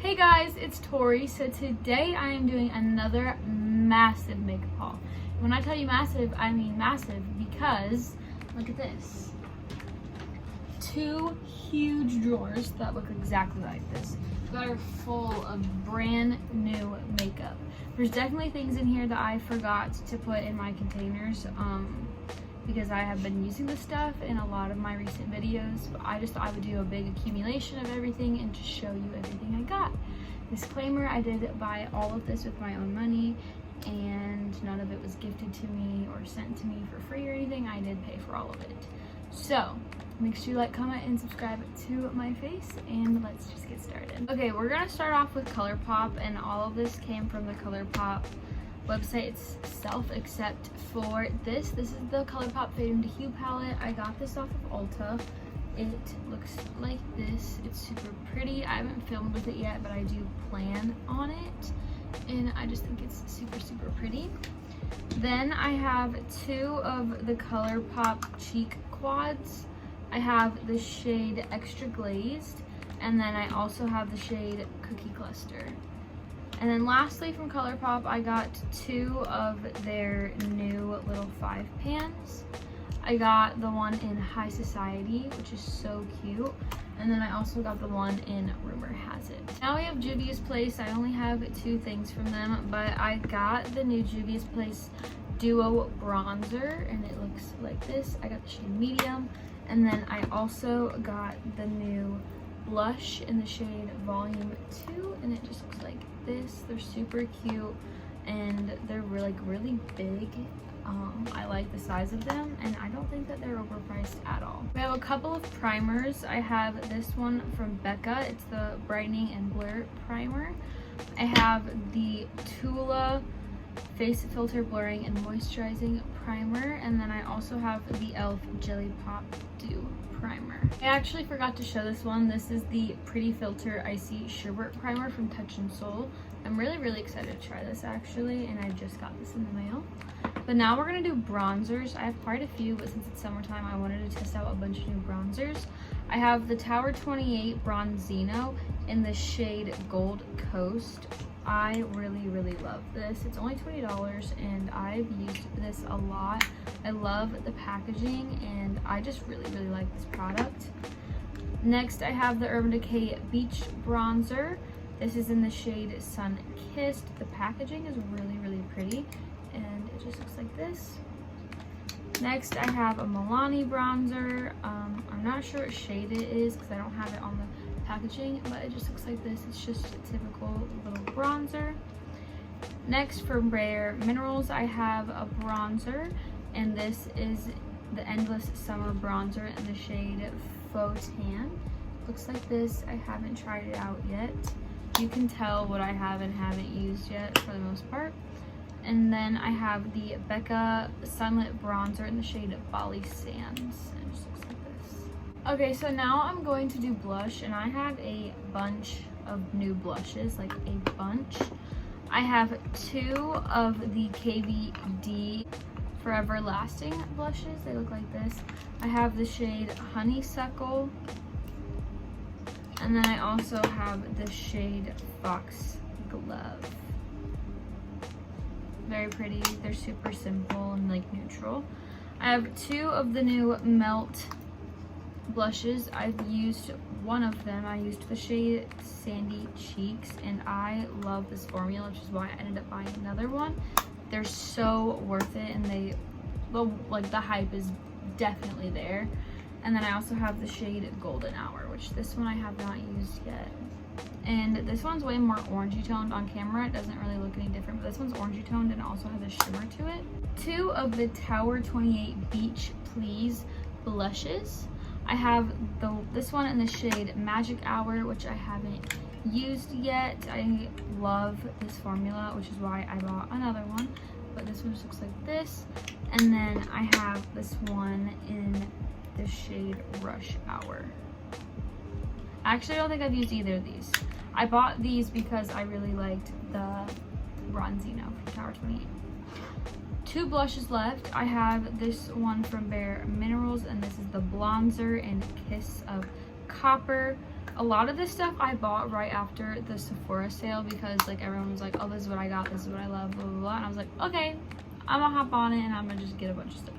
Hey guys, it's Tori. So today I am doing another massive makeup haul. When I tell you massive, I mean massive because look at this. 2 huge drawers that look exactly like this that are full of brand new makeup. There's definitely things in here that I forgot to put in my containers because I have been using this stuff in a lot of my recent videos, but I just thought I would do a big accumulation of everything and just show you everything I got. Disclaimer, I did buy all of this with my own money and none of it was gifted to me or sent to me for free or anything. I did pay for all of it. So make sure you like, comment, and subscribe to my face, and let's just get started. Okay, we're gonna start off with ColourPop, and all of this came from the ColourPop website itself, except for this. This is the ColourPop Fade into Hue palette. I got this off of Ulta. It looks like this. It's super pretty. I haven't filmed with it yet, but I do plan on it, and I just think it's super, super pretty. Then I have 2 of the ColourPop cheek quads. I have the shade Extra Glazed, and then I also have the shade Cookie Cluster. And then lastly from ColourPop, I got 2 of their new little 5 pans. I got the one in High Society, which is so cute. And then I also got the one in Rumor Has It. Now we have Juvia's Place. I only have 2 things from them, but I got the new Juvia's Place Duo Bronzer, and it looks like this. I got the shade Medium. And then I also got the new blush in the shade Volume 2, and it just looks like this. They're super cute and they're really big. I like the size of them, and I don't think that they're overpriced at all. We have a couple of primers. I have this one from Becca. It's the Brightening and Blur Primer. I have the Tula Face Filter Blurring and Moisturizing Primer, and then I also have the e.l.f. Jelly Pop Dew Primer. I actually forgot to show this one. This is the Pretty Filter Icy Sherbet Primer from Touch in Soul. I'm really excited to try this actually, and I just got this in the mail. But now we're gonna do bronzers. I have quite a few, but since it's summertime, I wanted to test out a bunch of new bronzers. I have the Tower 28 Bronzino in the shade Gold Coast. I really love this. It's only $20 and I've used this a lot. I love the packaging and I just really like this product. Next, I have the Urban Decay Beach Bronzer. This is in the shade Sun Kissed. The packaging is really pretty and it just looks like this. Next, I have a Milani bronzer. I'm not sure what shade it is because I don't have it on the packaging, but it just looks like this. It's just a typical little bronzer. Next, from Bare Minerals, I have a bronzer, and this is the Endless Summer Bronzer in the shade Faux Tan. Looks like this. I haven't tried it out yet. You can tell what I have and haven't used yet for the most part. And then I have the Becca Sunlit Bronzer in the shade Bali Sands. It just looks like this. Okay, so now I'm going to do blush, and I have a bunch of new blushes, like a bunch. I have 2 of the KVD Forever Lasting blushes. They look like this. I have the shade Honeysuckle, and then I also have the shade Foxglove. Very pretty. They're super simple and like neutral. I have 2 of the new Melt blushes. I've used one of them. I used the shade Sandy Cheeks, and I love this formula, which is why I ended up buying another one. They're so worth it, and the hype is definitely there. And then I also have the shade Golden Hour, which this one I have not used yet. And this one's way more orangey toned on camera. It doesn't really look any different, but this one's orangey toned and also has a shimmer to it. 2 of the Tower 28 Beach Please blushes. I have this one in the shade Magic Hour, which I haven't used yet. I love this formula, which is why I bought another one. But this one just looks like this. And then I have this one in the shade Rush Hour. Actually, I don't think I've used either of these. I bought these because I really liked the Bronzino from Tower 28. 2 blushes left. I have this one from Bare Minerals, and this is the Bronzer and Kiss of Copper. A lot of this stuff I bought right after the Sephora sale because like everyone was like, oh, this is what I got, this is what I love, blah, blah, blah. And I was like, okay, I'm gonna hop on it and I'm gonna just get a bunch of stuff.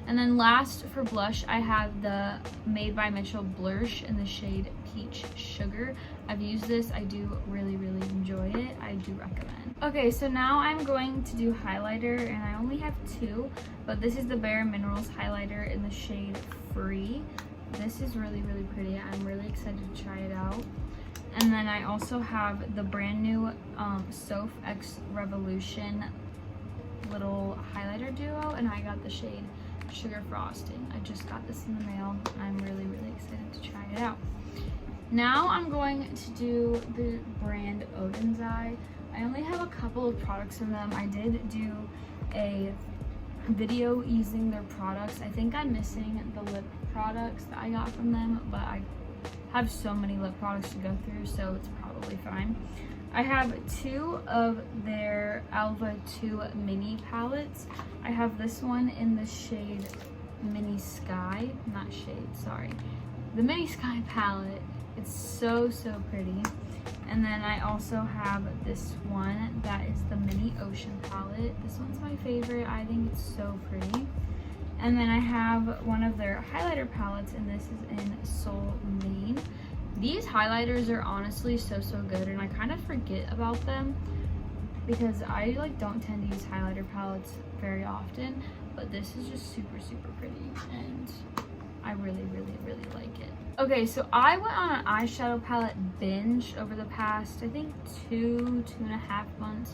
And then last for blush, I have the Made by Mitchell Blush in the shade Peach Sugar. I've used this. I do really, really enjoy it. I do recommend. Okay, so now I'm going to do highlighter, and I only have two, but this is the Bare Minerals highlighter in the shade Free. This is really, really pretty. I'm really excited to try it out. And then I also have the brand new Soph X Revolution little highlighter duo, and I got the shade Sugar Frosting. I just got this in the mail. I'm really, really excited to try it out. Now I'm going to do the brand Odin's Eye. I only have a couple of products from them. I did do a video using their products. I think I'm missing the lip products that I got from them, but I have so many lip products to go through, so it's probably fine. I have two of their Alva 2 mini palettes. I have this one in the shade Mini Sky, not shade, sorry. The Mini Sky palette. It's so, so pretty. And then I also have this one that is the Mini Ocean palette. This one's my favorite. I think it's so pretty. And then I have one of their highlighter palettes, and this is in Soul Maine. These highlighters are honestly so, so good, and I kind of forget about them because I like don't tend to use highlighter palettes very often, but this is just super, super pretty, and I really, really, really like it. Okay, so I went on an eyeshadow palette binge over the past, I think, 2.5 months.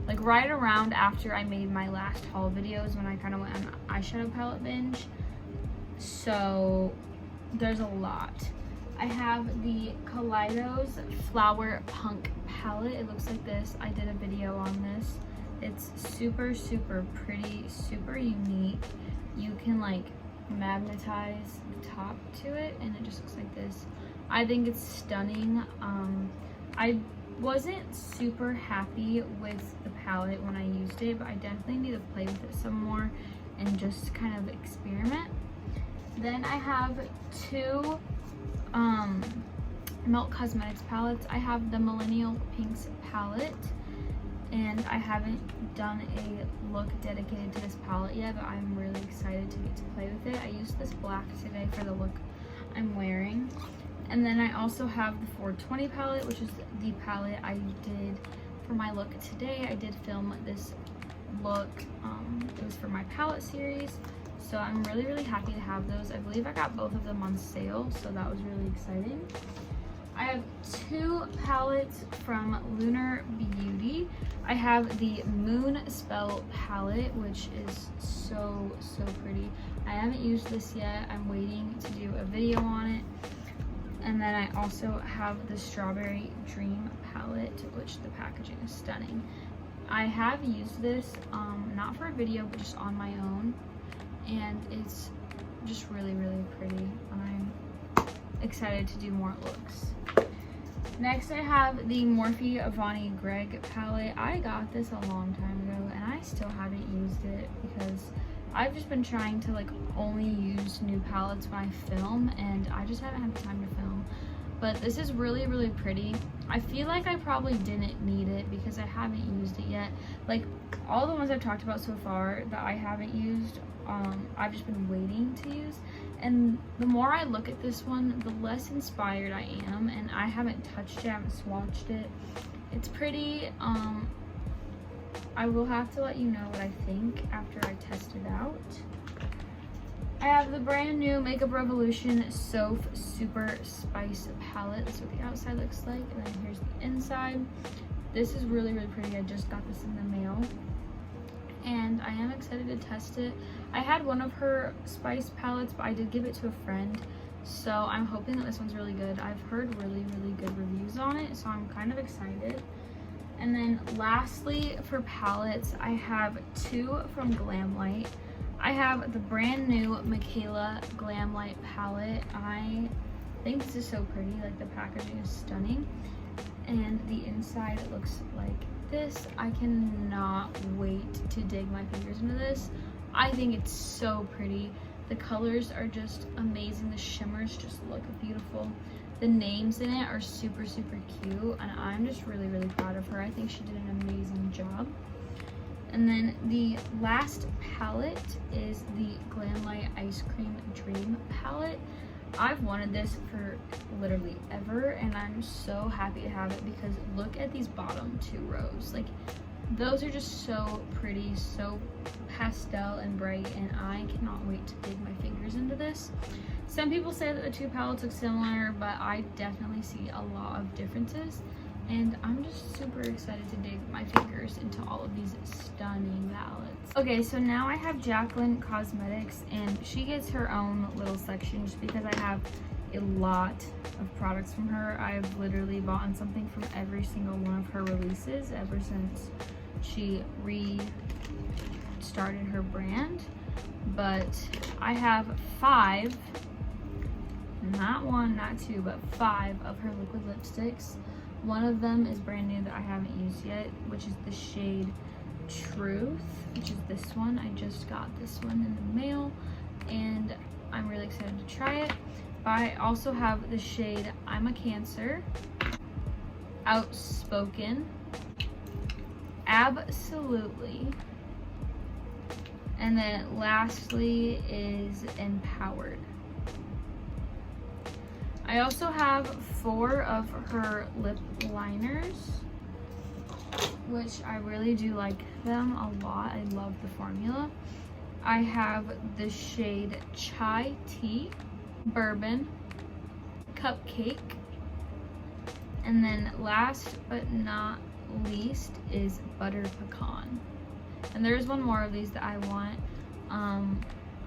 Like right around after I made my last haul videos when I kind of went on an eyeshadow palette binge. So there's a lot. I have the Kaleidos Flower Punk palette. It looks like this. I did a video on this. It's super, super pretty, super unique. You can like magnetize the top to it and it just looks like this. I think it's stunning. I wasn't super happy with the palette when I used it, but I definitely need to play with it some more and just kind of experiment. Then I have two Milk Cosmetics palettes. I have the Millennial Pinks palette, and I haven't done a look dedicated to this palette yet, but I'm really excited to get to play with it. I used this black today for the look I'm wearing. And then I also have the 420 palette, which is the palette I did for my look today. I did film this look. It was for my palette series. So I'm really, really happy to have those. I believe I got both of them on sale, so that was really exciting. I have two palettes from Lunar Beauty. I have the Moon Spell palette, which is so, so pretty. I haven't used this yet. I'm waiting to do a video on it. And then I also have the Strawberry Dream palette, which the packaging is stunning. I have used this, not for a video, but just on my own. And it's just really, really pretty. And I'm excited to do more looks. Next, I have the Morphe Avani Greg palette. I got this a long time ago, and I still haven't used it because I've just been trying to like only use new palettes when I film, and I just haven't had the time to film. But this is really, really pretty. I feel like I probably didn't need it because I haven't used it yet. Like all the ones I've talked about so far that I haven't used, I've just been waiting to use. And the more I look at this one, the less inspired I am, and I haven't touched it, I haven't swatched it. It's pretty. I will have to let you know what I think after I test it out. I have the brand new Makeup Revolution Soph Super Spice palette. That's what the outside looks like, and then here's the inside. This is really, really pretty. I just got this in the mail, and I am excited to test it. I had one of her spice palettes, but I did give it to a friend, so I'm hoping that this one's really good. I've heard really, really good reviews on it, so I'm kind of excited. And then lastly, for palettes, I have two from Glamlight. I have the brand new Michaela Glamlight palette. I think this is so pretty. Like the packaging is stunning, and the inside it looks like this. I cannot wait to dig my fingers into this. I think it's so pretty. The colors are just amazing. The shimmers just look beautiful. The names in it are super cute, and I'm just really proud of her. I think she did an amazing job. And then the last palette is the Glamlight Ice Cream Dream palette. I've wanted this for literally ever, and I'm so happy to have it because look at these bottom 2 rows. Like, those are just so pretty, so pastel and bright, and I cannot wait to dig my fingers into this. Some people say that the 2 palettes look similar, but I definitely see a lot of differences, and I'm just super excited to dig my fingers into all of these stunning palettes. Okay, so now I have Jaclyn Cosmetics, and she gets her own little section just because I have a lot of products from her. I've literally bought something from every single one of her releases ever since she restarted her brand. But I have 5, not 1, not 2, but 5 of her liquid lipsticks. One of them is brand new that I haven't used yet, which is the shade Truth, which is this one. I just got this one in the mail, and I'm really excited to try it. But I also have the shade I'm a Cancer, Outspoken, Absolutely, and then lastly is Empowered. I also have 4 of her lip liners, which I really do like them a lot. I love the formula. I have the shade Chai Tea, Bourbon, Cupcake, and then last but not least is Butter Pecan. And there's one more of these that I want.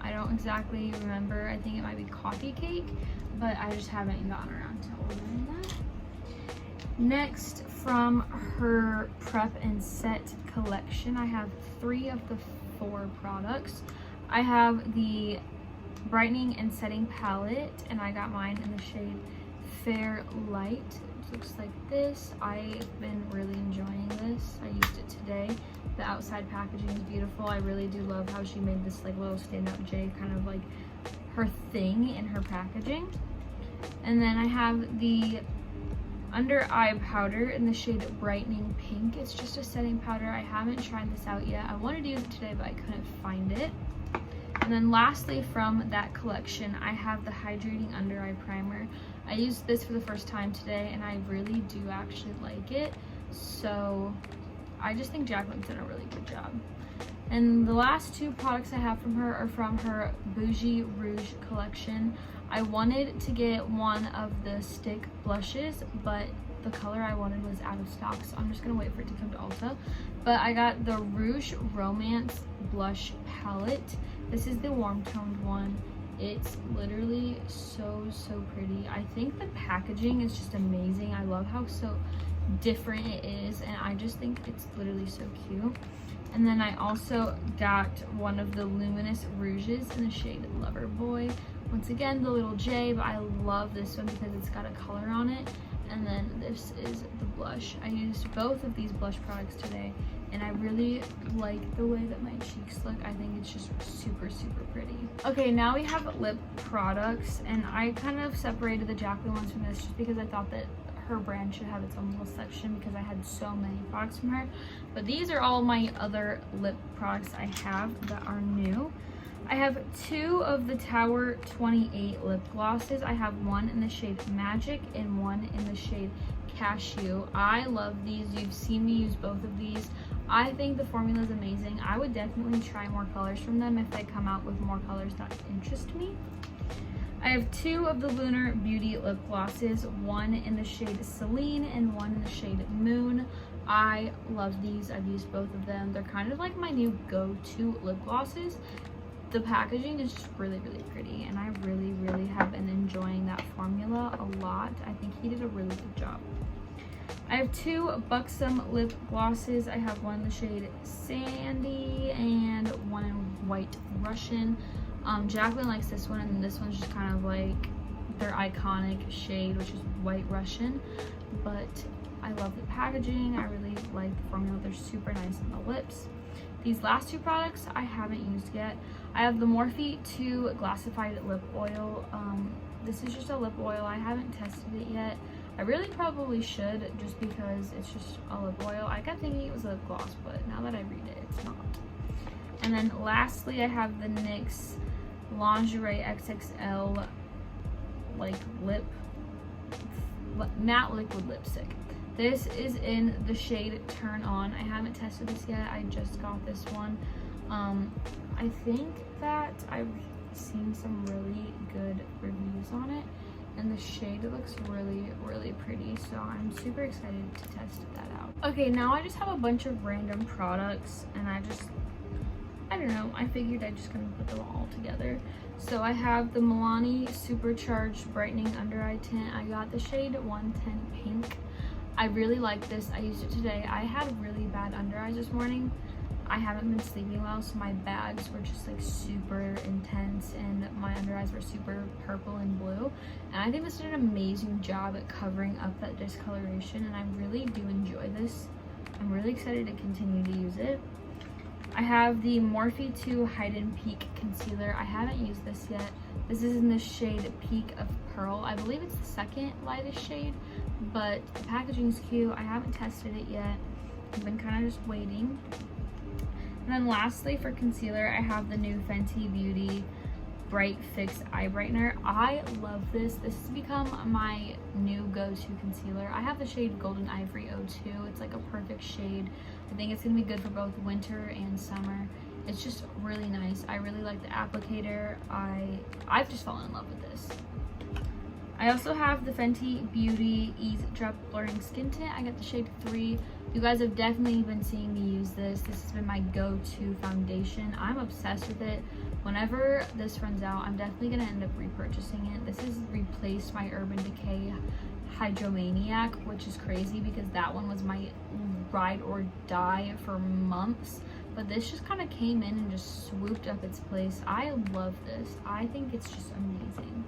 I don't exactly remember. I think it might be Coffee Cake, but I just haven't gotten around to ordering that. Next, from her Prep and Set collection, I have 3 of the 4 products. I have the Brightening and Setting Palette, and I got mine in the shade Fair Light. It looks like this. I've been really enjoying this. I used it today. The outside packaging is beautiful. I really do love how she made this like little stand-up J kind of like her thing in her packaging. And then I have the under eye powder in the shade Brightening Pink. It's just a setting powder. I haven't tried this out yet. I wanted to use it today, but I couldn't find it. And then lastly, from that collection, I have the Hydrating Under Eye Primer. I used this for the first time today, and I really do actually like it. So I just think Jaclyn's done a really good job. And the last 2 products I have from her are from her Bougie Rouge collection. I wanted to get one of the stick blushes, but the color I wanted was out of stock, so I'm just gonna wait for it to come to Ulta. But I got the Rouge Romance Blush Palette. This is the warm toned one. It's literally so pretty. I think the packaging is just amazing. I love how so different it is, and I just think it's literally so cute. And then I also got one of the Luminous Rouges in the shade Lover Boy. Once again, the little J, but I love this one because it's got a color on it. And then this is the blush. I used both of these blush products today, and I really like the way that my cheeks look. I think it's just super pretty. Okay, now we have lip products, and I kind of separated the Jaclyn ones from this just because I thought that her brand should have its own little section because I had so many products from her. But these are all my other lip products I have that are new. I have 2 of the Tower 28 lip glosses. I have one in the shade Magic and one in the shade Cashew. I love these. You've seen me use both of these. I think the formula is amazing. I would definitely try more colors from them if they come out with more colors that interest me. I have 2 of the Lunar Beauty lip glosses, one in the shade Celine and one in the shade Moon. I love these. I've used both of them. They're kind of like my new go-to lip glosses. The packaging is just really pretty, and I really have been enjoying that formula a lot. I think he did a really good job. I have 2 Buxom lip glosses. I have one in the shade Sandy and one in White Russian. Jaclyn likes this one, and this one's just kind of like their iconic shade, which is White Russian. But I love the packaging. I really like the formula. They're super nice on the lips. These last 2 products I haven't used yet. I have the Morphe 2 Glassified Lip Oil. This is just a lip oil. I haven't tested it yet. I really probably should, just because it's just a lip oil. I kept thinking it was a lip gloss, but now that I read it, it's not. And then lastly, I have the NYX Lingerie XXL like matte liquid lipstick. This is in the shade Turn On. I haven't tested this yet. I just got this one. I think that I've seen some really good reviews on it, and the shade looks really pretty, so I'm super excited to test that out. Okay, now I just have a bunch of random products, and I don't know, I figured I just gonna put them all together. So I have the Milani Supercharged Brightening Under Eye Tint. I got the shade 110 Pink. I really like this. I used it today. I had really bad under eyes this morning. I haven't been sleeping well, so my bags were just like super intense and my under eyes were super purple and blue. And I think this did an amazing job at covering up that discoloration, and I really do enjoy this. I'm really excited to continue to use it. I have the Morphe 2 Hidden Peak Concealer. I haven't used this yet. This is in the shade Peak of Pearl. I believe it's the second lightest shade, but the packaging's cute. I haven't tested it yet. I've been kind of just waiting. And then lastly, for concealer, I have the new Fenty Beauty Bright Fix Eye Brightener. I love this. This has become my new go-to concealer. I have the shade Golden Ivory 02. It's like a perfect shade. I think it's gonna be good for both winter and summer. It's just really nice. I really like the applicator. I've just fallen in love with this. I also have the Fenty Beauty Ease Drop Blurring Skin Tint. I got the shade 3. You guys have definitely been seeing me use this. This has been my go-to foundation. I'm obsessed with it. Whenever this runs out, I'm definitely gonna end up repurchasing it. This has replaced my Urban Decay Hydromaniac, which is crazy because that one was my ride or die for months. But this just kind of came in and just swooped up its place. I love this. I think it's just amazing.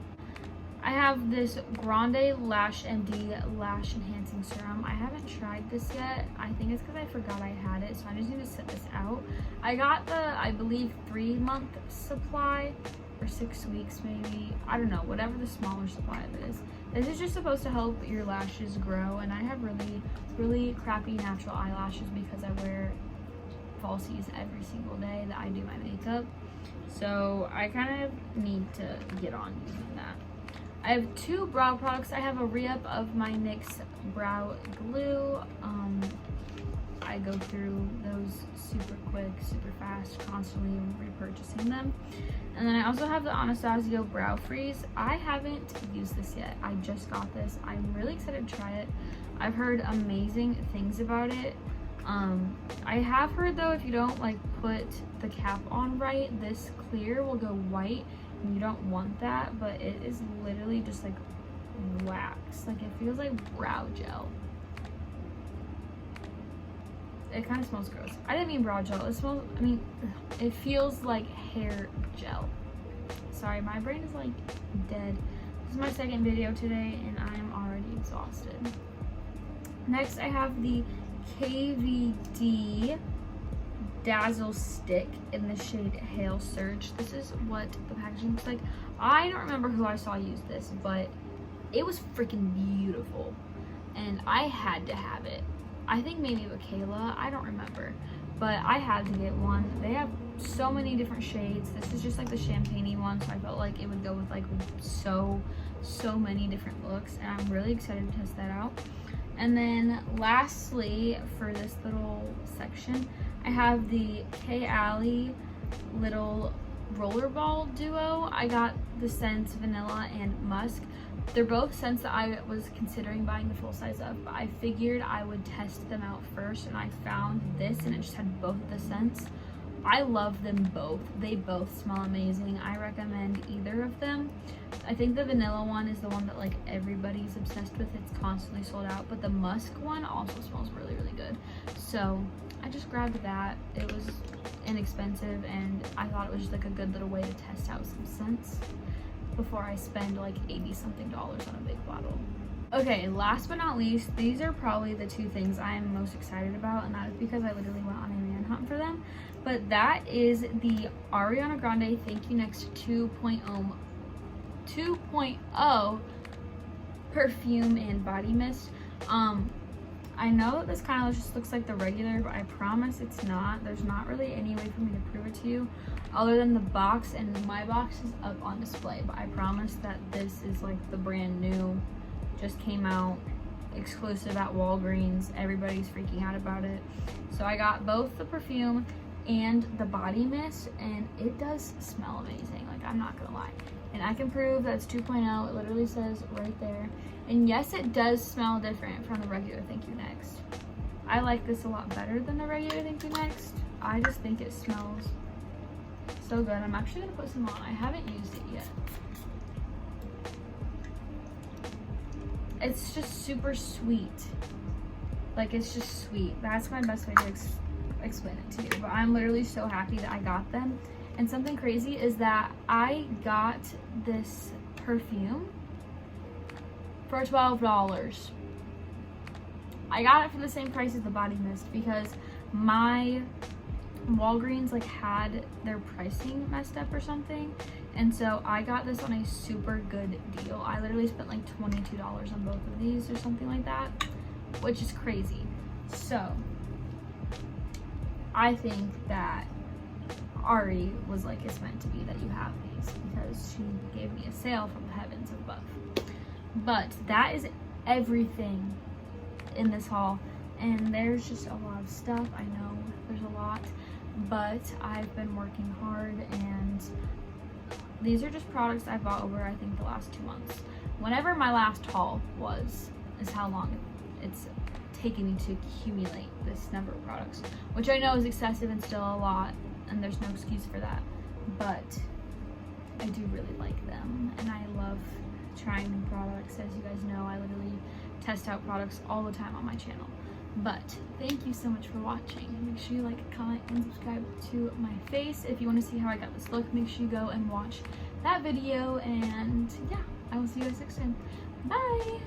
I have this Grande Lash MD Lash Enhancing Serum. I haven't tried this yet. I think it's because I forgot I had it, so I just need to set this out. I got the, I believe, 3-month supply, or 6 weeks maybe. I don't know, whatever the smaller supply of it is. This is just supposed to help your lashes grow, and I have really crappy natural eyelashes because I wear falsies every single day that I do my makeup. So I kind of need to get on using that. I have 2 brow products. I have a re-up of my NYX brow glue. I go through those super quick, super fast, constantly repurchasing them. And then I also have the Anastasia Brow Freeze. I haven't used this yet. I just got this. I'm really excited to try it. I've heard amazing things about it. I have heard though, if you don't like put the cap on right, this clear will go white. You don't want that, but it is literally just like wax. Like, it feels like brow gel. It kind of smells gross. I didn't mean brow gel. It smells, I mean, it feels like hair gel. Sorry, my brain is like dead. This is my second video today and I'm already exhausted. Next, I have the KVD Dazzle Stick in the shade Hail Surge. This is what the packaging looks like. I don't remember who I saw use this, but it was freaking beautiful and I had to have it. I think maybe with Kayla, I don't remember, but I had to get one. They have so many different shades. This is just like the champagne-y one, so I felt like it would go with like so many different looks, and I'm really excited to test that out. And then lastly, for this little section, I have the K-Ali little rollerball duo. I got the scents Vanilla and Musk. They're both scents that I was considering buying the full size of, but I figured I would test them out first, and I found this and it just had both the scents. I love them both. They both smell amazing. I recommend either of them. I think the vanilla one is the one that like everybody's obsessed with. It's constantly sold out, but the musk one also smells really good. So I just grabbed that. It was inexpensive and I thought it was just like a good little way to test out some scents before I spend like $80-something on a big bottle. Okay, last but not least, these are probably the 2 things I am most excited about, and that is because I literally went on a manhunt for them. But that is the Ariana Grande Thank You Next 2.0 2.0 perfume and body mist. I know that this kind of just looks like the regular, but I promise it's not. There's not really any way for me to prove it to you other than the box, and my box is up on display, but I promise that this is like the brand new, just came out, exclusive at Walgreens. Everybody's freaking out about it. So I got both the perfume and the body mist, and it does smell amazing, like I'm not gonna lie. And I can prove that's 2.0. It literally says right there. And yes, it does smell different from the regular Thank You Next. I like this a lot better than the regular Thank You Next. I just think it smells so good. I'm actually gonna put some on. I haven't used it yet. It's just super sweet. Like, it's just sweet. That's my best way to explain it to you. But I'm literally so happy that I got them. And something crazy is that I got this perfume for $12. I got it for the same price as the body mist because my Walgreens like had their pricing messed up or something, and so I got this on a super good deal. I literally spent like $22 on both of these or something like that, which is crazy. So I think that Ari was like, it's meant to be that you have these because she gave me a sale from the heavens above. But that is everything in this haul, and there's just a lot of stuff. I know there's a lot, but I've been working hard, and these are just products I bought over, I think, the last 2 months. Whenever my last haul was, is how long it's taken me to accumulate this number of products, which I know is excessive and still a lot, and there's no excuse for that, but I do really like them, and I love trying new products. As you guys know, I literally test out products all the time on my channel. But thank you so much for watching. Make sure you like, comment, and subscribe to my face. If you want to see how I got this look, make sure you go and watch that video, and yeah, I will see you guys next time. Bye!